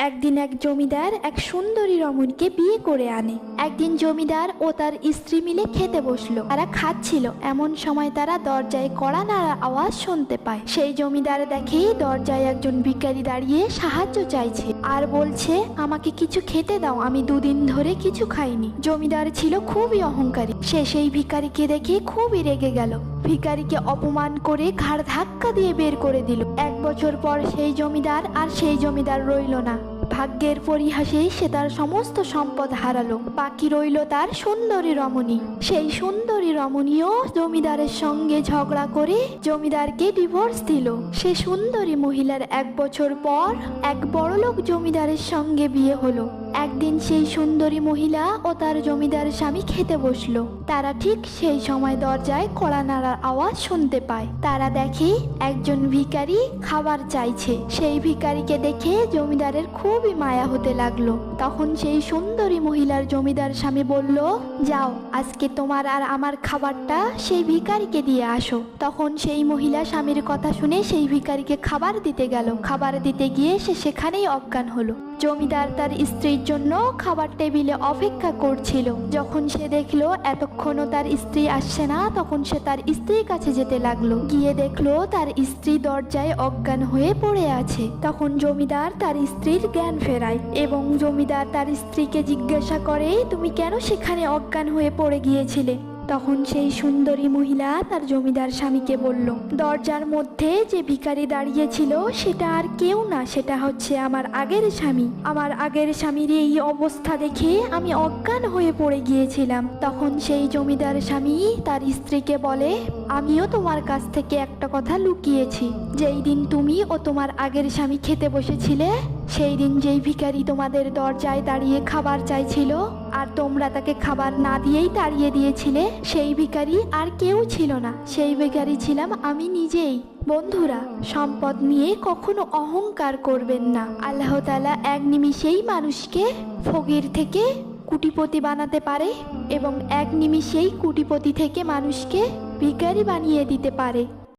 একদিন এক জমিদার এক সুন্দরী রমণীকে বিয়ে করে আনে। একদিন জমিদার ও তার স্ত্রী মিলে খেতে বসলো। তারা খাচ্ছিল, এমন সময় তারা দরজায় কড়া নাড়ার আওয়াজ শুনতে পায়। সেই জমিদার দেখে দরজায় একজন ভিখারি দাঁড়িয়ে সাহায্য চাইছে আর বলছে, আমাকে কিছু খেতে দাও, আমি দুদিন ধরে কিছু খাইনি। জমিদার ছিল খুবই অহংকারী। সে সেই ভিখারিকে দেখে খুবই রেগে গেল। ভিখারিকে অপমান করে ঘাড় ধাক্কা দিয়ে বের করে দিল। 1 বছর পর সেই জমিদার আর সেই জমিদার রইল না। ভাগ্যের পরিহাসে সে তার সমস্ত সম্পদ হারালো। বাকি রইল তার সুন্দরী রমণী। সেই সুন্দরী রমণীও জমিদারের সঙ্গে ঝগড়া করে জমিদারকে ডিভোর্স দিল। সে সুন্দরী মহিলার 1 বছর পর এক বড়লোক জমিদারের সঙ্গে বিয়ে হলো। একদিন সেই সুন্দরী মহিলা ও তার জমিদার স্বামী খেতে বসলো। তারা ঠিক সেই সময় দরজায় কড়া নাড়ার আওয়াজ শুনতে পায়। তারা দেখে একজন ভিখারি খাবার চাইছে। সেই ভিখারিকে দেখে জমিদারের খুবই মায়া হতে লাগলো। তখন সেই সুন্দরী মহিলার জমিদার স্বামী বলল, যাও, আজকে তোমার আর আমার খাবারটা সেই ভিখারিকে দিয়ে আসো। তখন সেই মহিলা স্বামীর কথা শুনে সেই ভিখারিকে খাবার দিতে গেল। খাবার দিতে গিয়ে সে সেখানেই অজ্ঞান হলো। জমিদার তার স্ত্রীর জন্য খাবার টেবিলে অপেক্ষা করছিল। যখন সে দেখলো এতক্ষণও তার স্ত্রী আসছে না, তখন সে তার স্ত্রীর কাছে যেতে লাগলো। গিয়ে দেখলো তার স্ত্রী দরজায় অজ্ঞান হয়ে পড়ে আছে। তখন জমিদার তার স্ত্রীর জ্ঞান ফেরায় এবং জমিদার তার স্ত্রীকে জিজ্ঞাসা করে, তুমি কেন সেখানে অজ্ঞান হয়ে পড়ে গিয়েছিলে? তখন সেই সুন্দরী মহিলা তার জমিদার স্বামীকে বলল, দরজার মধ্যে যে ভিখারি দাঁড়িয়েছিল সেটা আর কেউ না, সেটা হচ্ছে আমার আগের স্বামী। আমার আগের স্বামীর এই অবস্থা দেখে আমি অজ্ঞান হয়ে পড়ে গিয়েছিলাম। তখন সেই জমিদার স্বামী তার স্ত্রীকে বলে, আমিও তোমার কাছ থেকে একটা কথা লুকিয়েছি। যেই দিন তুমি ও তোমার আগের স্বামী খেতে বসেছিলে, সেই দিন যেই ভিখারি তোমাদের দরজায় দাঁড়িয়ে খাবার চাইছিল আর তোমরা তাকে খাবার না দিয়েই তাড়িয়ে দিয়েছিলে, সেই ভিখারি আর কেউ ছিল না, সেই ভিখারি ছিলাম আমি নিজেই। বন্ধুরা, সম্পদ নিয়ে কখনো অহংকার করবেন না। আল্লাহ তাআলা এক নিমিষেই মানুষকে ফকির থেকে কোটিপতি বানাতে পারে এবং এক নিমিষেই কোটিপতি থেকে মানুষকে ভিখারি বানিয়ে দিতে পারে।